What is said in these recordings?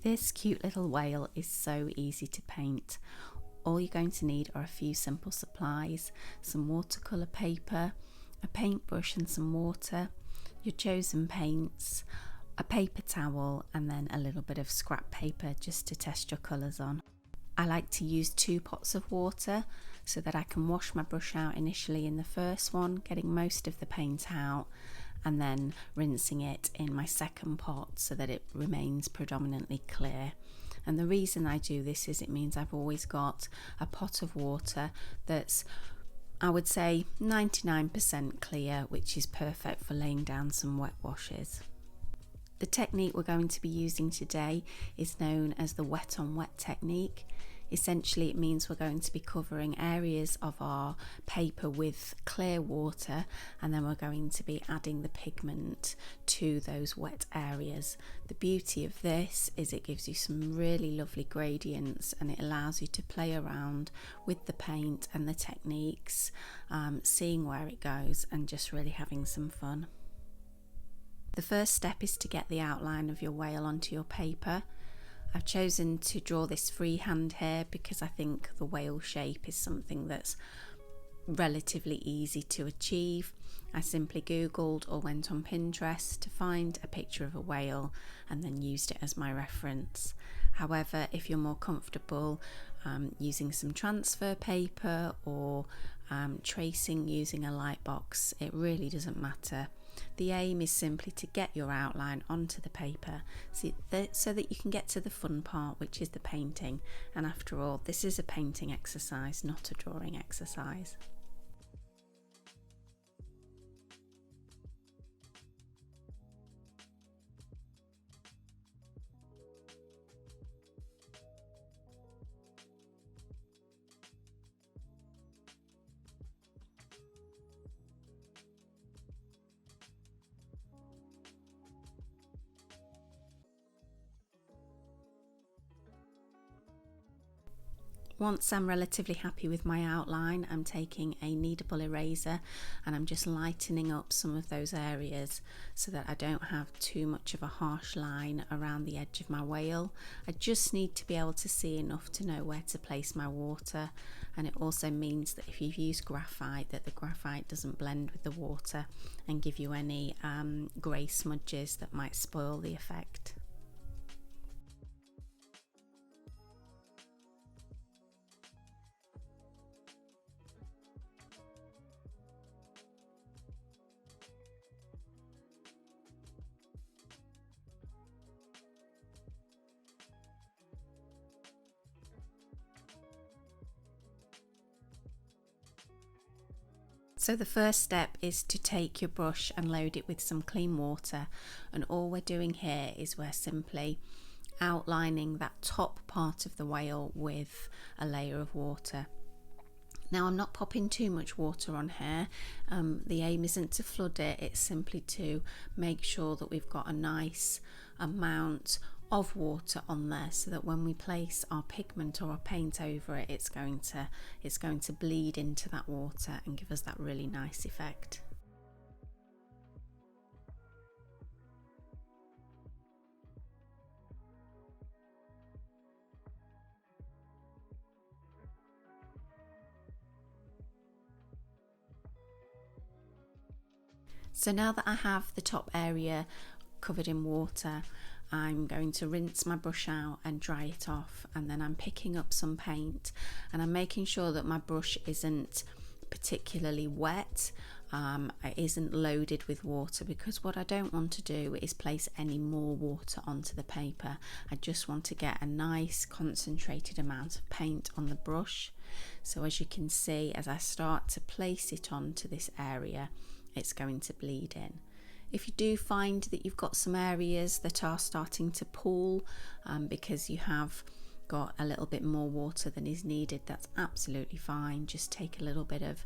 This cute little whale is so easy to paint. All you're going to need are a few simple supplies, some watercolour paper, a paintbrush and some water, your chosen paints, a paper towel and then a little bit of scrap paper just to test your colours on. I like to use 2 pots of water so that I can wash my brush out initially in the first one, getting most of the paint out, and then rinsing it in my second pot so that it remains predominantly clear. And the reason I do this is it means I've always got a pot of water that's, I would say, 99% clear, which is perfect for laying down some wet washes. The technique we're going to be using today is known as the wet on wet technique. Essentially, it means we're going to be covering areas of our paper with clear water, and then we're going to be adding the pigment to those wet areas. The beauty of this is it gives you some really lovely gradients, and it allows you to play around with the paint and the techniques, seeing where it goes and just really having some fun. The first step is to get the outline of your whale onto your paper. I've chosen to draw this freehand here because I think the whale shape is something that's relatively easy to achieve. I simply googled or went on Pinterest to find a picture of a whale and then used it as my reference. However, if you're more comfortable using some transfer paper or tracing using a light box, it really doesn't matter. The aim is simply to get your outline onto the paper so that you can get to the fun part, which is the painting. And after all, this is a painting exercise, not a drawing exercise. Once I'm relatively happy with my outline, I'm taking a kneadable eraser and I'm just lightening up some of those areas so that I don't have too much of a harsh line around the edge of my whale. I just need to be able to see enough to know where to place my water, and it also means that if you've used graphite, that the graphite doesn't blend with the water and give you any grey smudges that might spoil the effect. So the first step is to take your brush and load it with some clean water, and all we're doing here is we're simply outlining that top part of the whale with a layer of water. Now I'm not popping too much water on here, the aim isn't to flood it, it's simply to make sure that we've got a nice amount of water on there so that when we place our pigment or our paint over it, it's going to bleed into that water and give us that really nice effect. So now that I have the top area covered in water, I'm going to rinse my brush out and dry it off, and then I'm picking up some paint and I'm making sure that my brush isn't particularly wet, it isn't loaded with water, because what I don't want to do is place any more water onto the paper. I just want to get a nice concentrated amount of paint on the brush. So as you can see, as I start to place it onto this area, it's going to bleed in. If you do find that you've got some areas that are starting to pool because you have got a little bit more water than is needed, that's absolutely fine. Just take a little bit of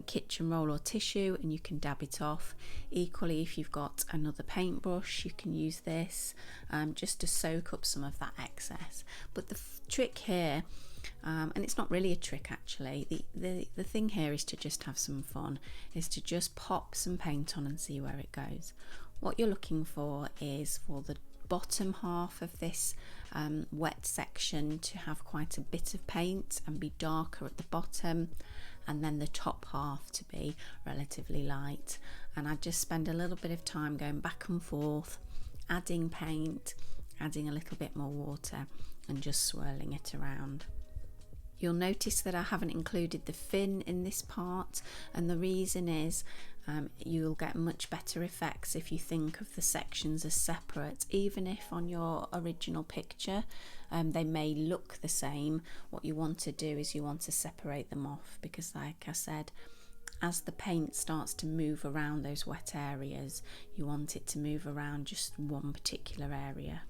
kitchen roll or tissue and you can dab it off. Equally, if you've got another paintbrush, you can use this just to soak up some of that excess. But the trick here, and it's not really a trick actually, the thing here is to just have some fun, is to just pop some paint on and see where it goes. What you're looking for is for the bottom half of this wet section to have quite a bit of paint and be darker at the bottom, and then the top half to be relatively light. And I just spend a little bit of time going back and forth, adding paint, adding a little bit more water, and just swirling it around. You'll notice that I haven't included the fin in this part, and the reason is you'll get much better effects if you think of the sections as separate. Even if on your original picture they may look the same, what you want to do is you want to separate them off, because like I said, as the paint starts to move around those wet areas, you want it to move around just one particular area.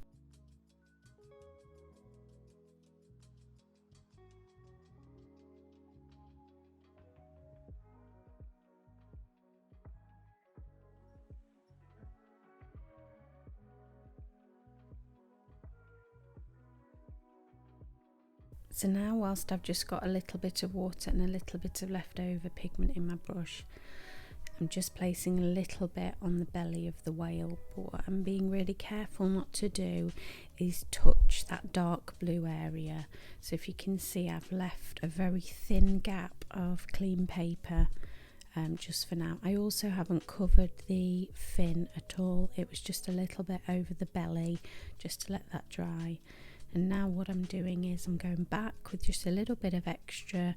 So now, whilst I've just got a little bit of water and a little bit of leftover pigment in my brush, I'm just placing a little bit on the belly of the whale. But what I'm being really careful not to do is touch that dark blue area. So if you can see, I've left a very thin gap of clean paper just for now. I also haven't covered the fin at all. It was just a little bit over the belly, just to let that dry. And now what I'm doing is I'm going back with just a little bit of extra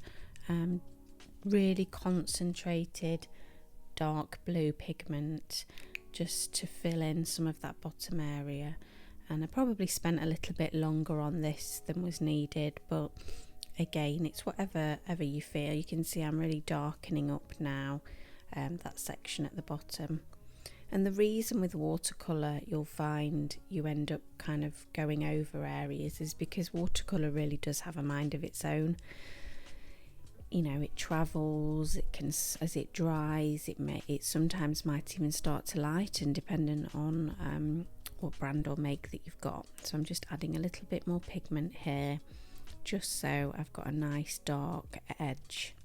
really concentrated dark blue pigment, just to fill in some of that bottom area. And I probably spent a little bit longer on this than was needed, but again, it's whatever you feel. You can see I'm really darkening up now that section at the bottom. And the reason with watercolour you'll find you end up kind of going over areas is because watercolour really does have a mind of its own. You know, it travels, it can, as it dries, it sometimes might even start to lighten depending on what brand or make that you've got. So I'm just adding a little bit more pigment here, just so I've got a nice dark edge.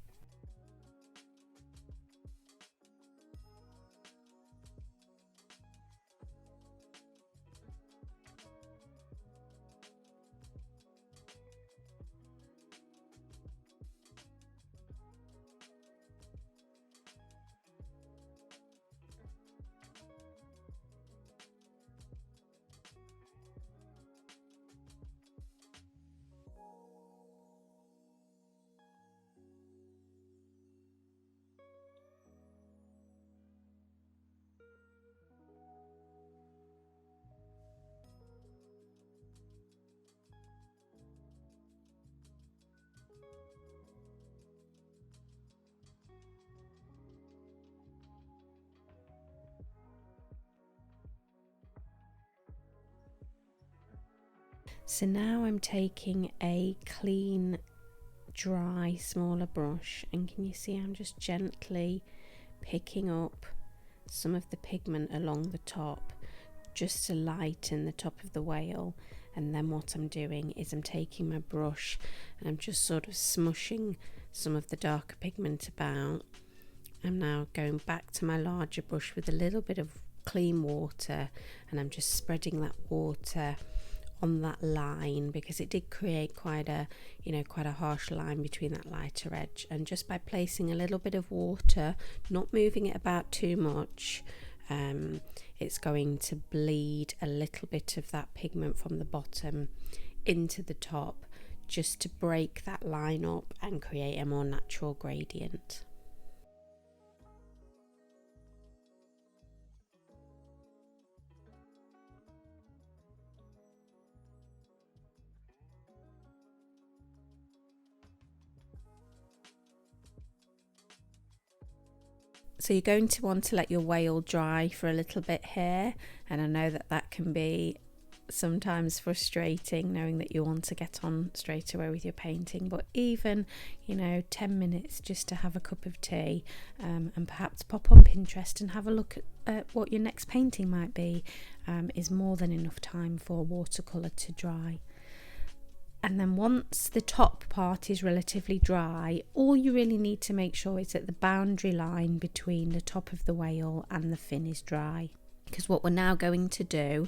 So now I'm taking a clean, dry, smaller brush, and can you see I'm just gently picking up some of the pigment along the top, just to lighten the top of the whale. And then what I'm doing is I'm taking my brush and I'm just sort of smushing some of the darker pigment about. I'm now going back to my larger brush with a little bit of clean water, and I'm just spreading that water on that line, because it did create quite a harsh line between that lighter edge. And just by placing a little bit of water, not moving it about too much, it's going to bleed a little bit of that pigment from the bottom into the top, just to break that line up and create a more natural gradient. So you're going to want to let your whale dry for a little bit here, and I know that can be sometimes frustrating, knowing that you want to get on straight away with your painting, but even 10 minutes just to have a cup of tea and perhaps pop on Pinterest and have a look at what your next painting might be is more than enough time for watercolour to dry. And then once the top part is relatively dry, all you really need to make sure is that the boundary line between the top of the whale and the fin is dry. because what we're now going to do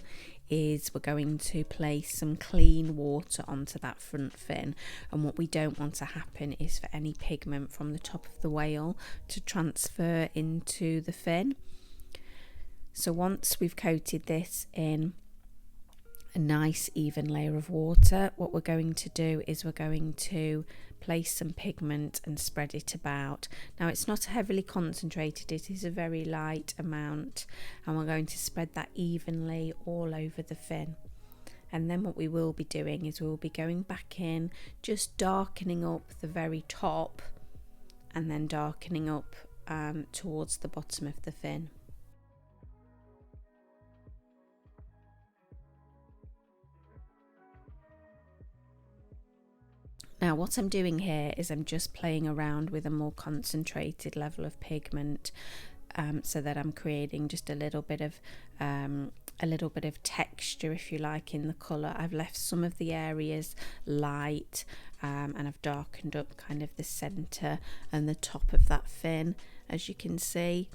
is we're going to place some clean water onto that front fin, and what we don't want to happen is for any pigment from the top of the whale to transfer into the fin. So once we've coated this in a nice even layer of water, what we're going to do is we're going to place some pigment and spread it about. Now it's not heavily concentrated, it is a very light amount, and we're going to spread that evenly all over the fin. And then what we will be doing is we'll be going back in, just darkening up the very top and then darkening up towards the bottom of the fin. Now what I'm doing here is I'm just playing around with a more concentrated level of pigment, so that I'm creating just a little bit of texture, if you like, in the colour. I've left some of the areas light, and I've darkened up kind of the centre and the top of that fin, as you can see.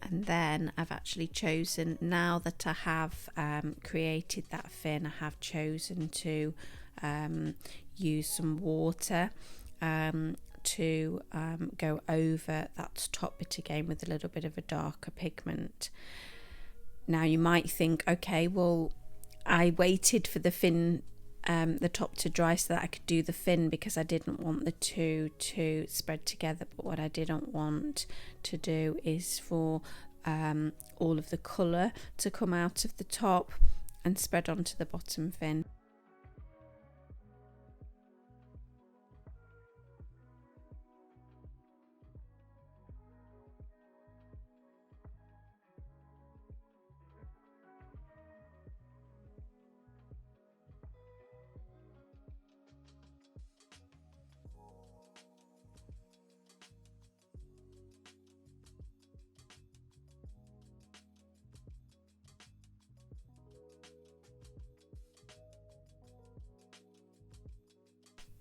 And then I've actually chosen, now that I have created that fin, I have chosen to use some water to go over that top bit again with a little bit of a darker pigment. Now you might think, okay, well, I waited for the fin, the top to dry so that I could do the fin, because I didn't want the two to spread together. But what I didn't want to do is for all of the colour to come out of the top and spread onto the bottom fin.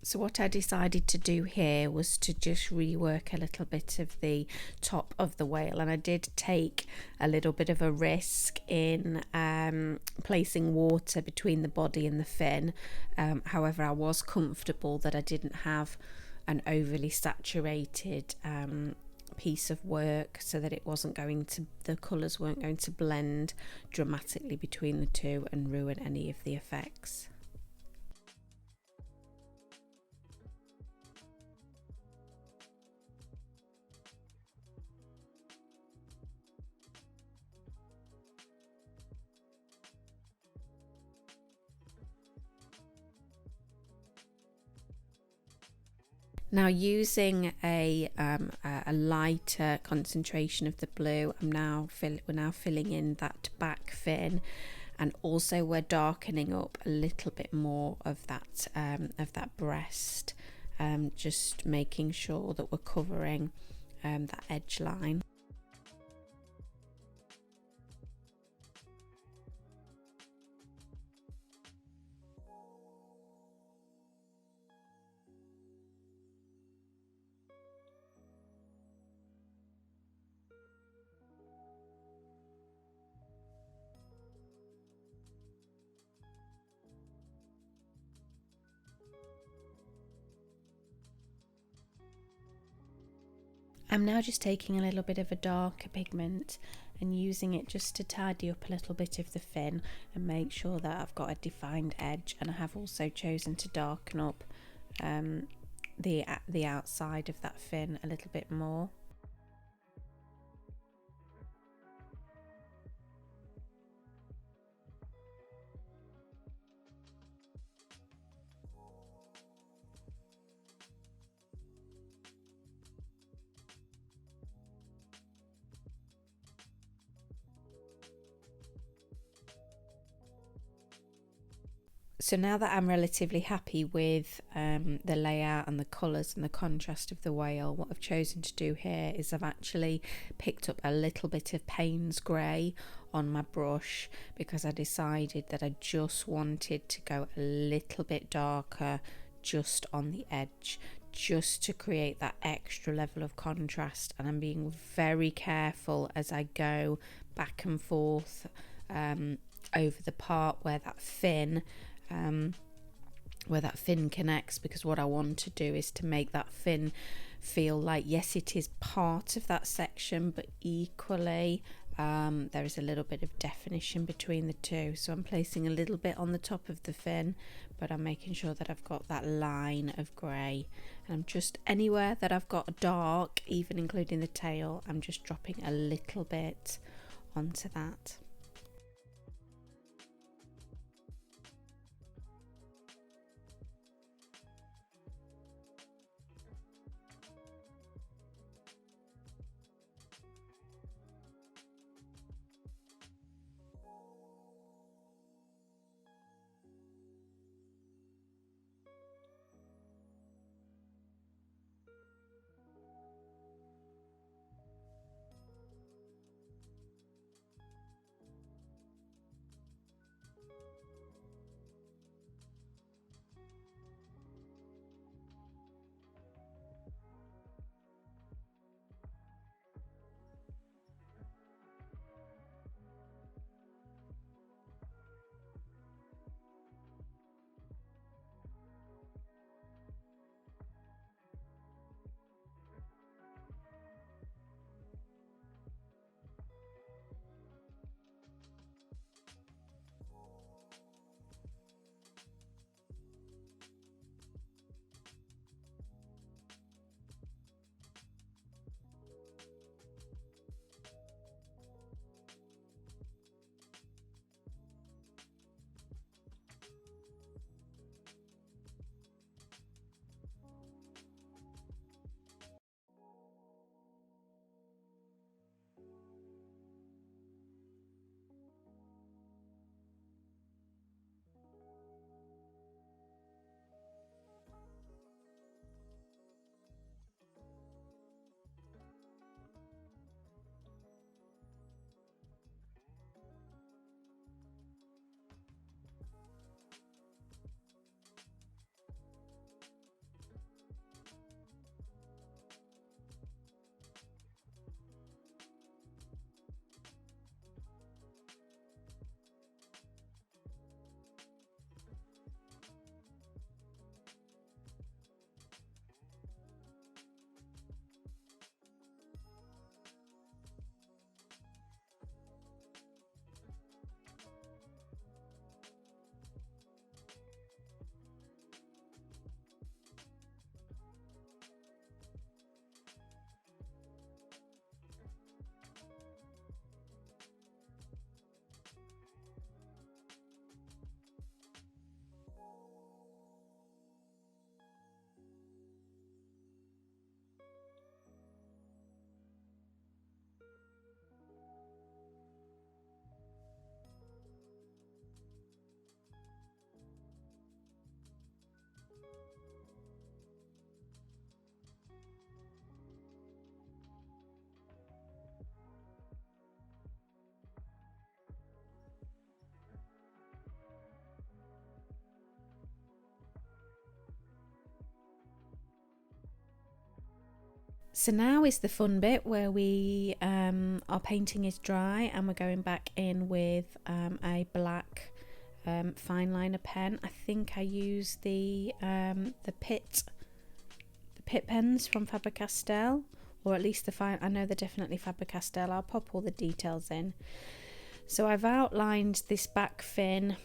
So what I decided to do here was to just rework a little bit of the top of the whale, and I did take a little bit of a risk in placing water between the body and the fin. However, I was comfortable that I didn't have an overly saturated piece of work, so that it wasn't going to, the colours weren't going to blend dramatically between the two and ruin any of the effects. Now, using a lighter concentration of the blue, we're now filling in that back fin, and also we're darkening up a little bit more of that breast, just making sure that we're covering that edge line. I'm now just taking a little bit of a darker pigment and using it just to tidy up a little bit of the fin and make sure that I've got a defined edge. And I have also chosen to darken up the outside of that fin a little bit more. So now that I'm relatively happy with the layout and the colours and the contrast of the whale, what I've chosen to do here is I've actually picked up a little bit of Payne's grey on my brush, because I decided that I just wanted to go a little bit darker just on the edge, just to create that extra level of contrast. And I'm being very careful as I go back and forth over the part where that fin connects, because what I want to do is to make that fin feel like, yes, it is part of that section, but equally there is a little bit of definition between the two. So I'm placing a little bit on the top of the fin, but I'm making sure that I've got that line of grey, and I'm just, anywhere that I've got dark, even including the tail, I'm just dropping a little bit onto that. So now is the fun bit where we our painting is dry and we're going back in with a black fine liner pen. I think I use the Pitt pens from Faber-Castell, or at least I know they're definitely Faber-Castell. I'll pop all the details in. So I've outlined this back fin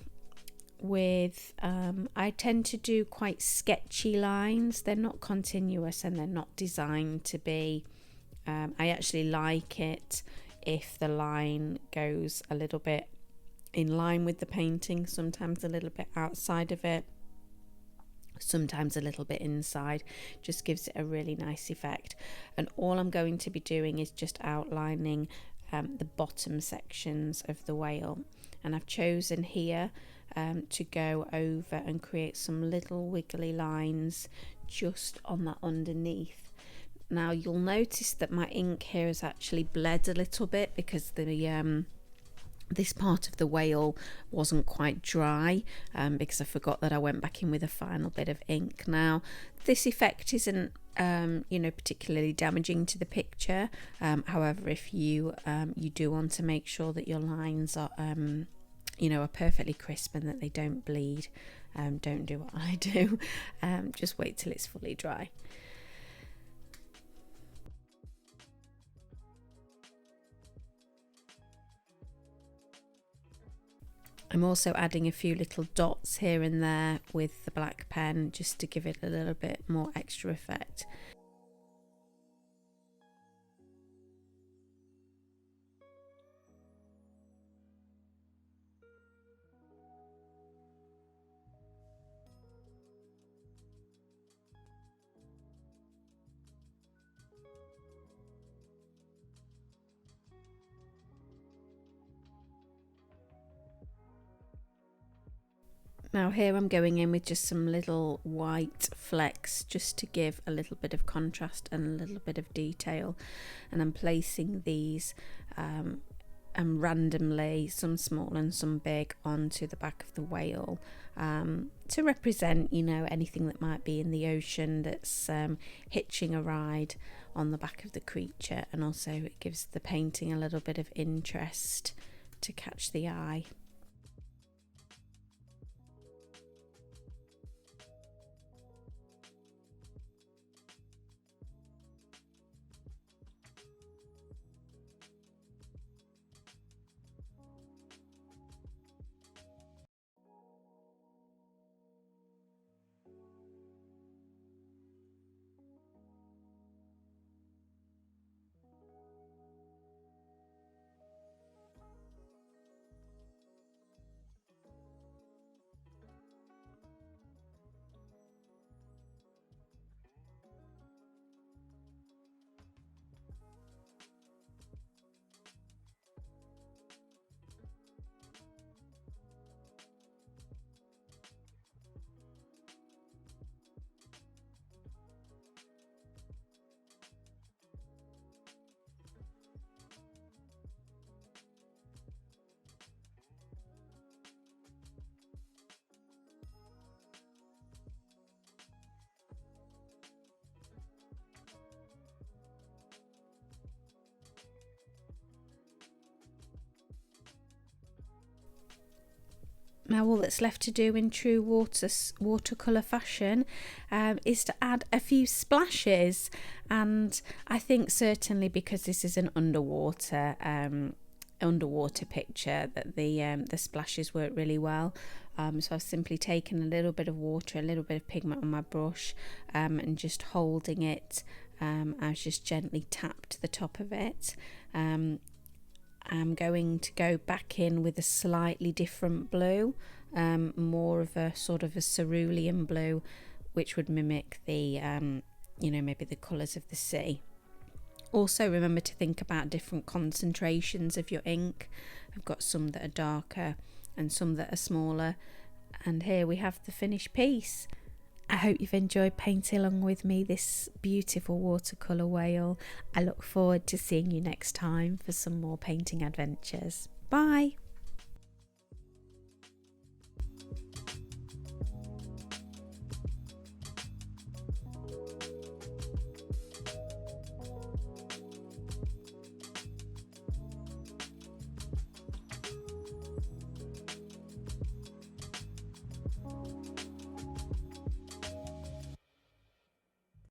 with I tend to do quite sketchy lines. They're not continuous and they're not designed to be. I actually like it if the line goes a little bit in line with the painting, sometimes a little bit outside of it, sometimes a little bit inside. Just gives it a really nice effect. And all I'm going to be doing is just outlining the bottom sections of the whale, and I've chosen here to go over and create some little wiggly lines just on that underneath. Now you'll notice that my ink here has actually bled a little bit because the this part of the whale wasn't quite dry, because I forgot that I went back in with a final bit of ink. Now this effect isn't particularly damaging to the picture. However, if you do want to make sure that your lines are are perfectly crisp and that they don't bleed, don't do what I do. Just wait till it's fully dry. I'm also adding a few little dots here and there with the black pen just to give it a little bit more extra effect. Now here I'm going in with just some little white flecks just to give a little bit of contrast and a little bit of detail, and I'm placing these randomly, some small and some big, onto the back of the whale to represent anything that might be in the ocean that's hitching a ride on the back of the creature, and also it gives the painting a little bit of interest to catch the eye. Now all that's left to do in true watercolour fashion is to add a few splashes, and I think certainly because this is an underwater picture that the splashes work really well. So I've simply taken a little bit of water, a little bit of pigment on my brush, and just holding it, I've just gently tapped the top of it. I'm going to go back in with a slightly different blue, more of a sort of a cerulean blue, which would mimic the maybe the colours of the sea. Also remember to think about different concentrations of your ink. I've got some that are darker and some that are smaller, and here we have the finished piece. I hope you've enjoyed painting along with me this beautiful watercolour whale. I look forward to seeing you next time for some more painting adventures. Bye!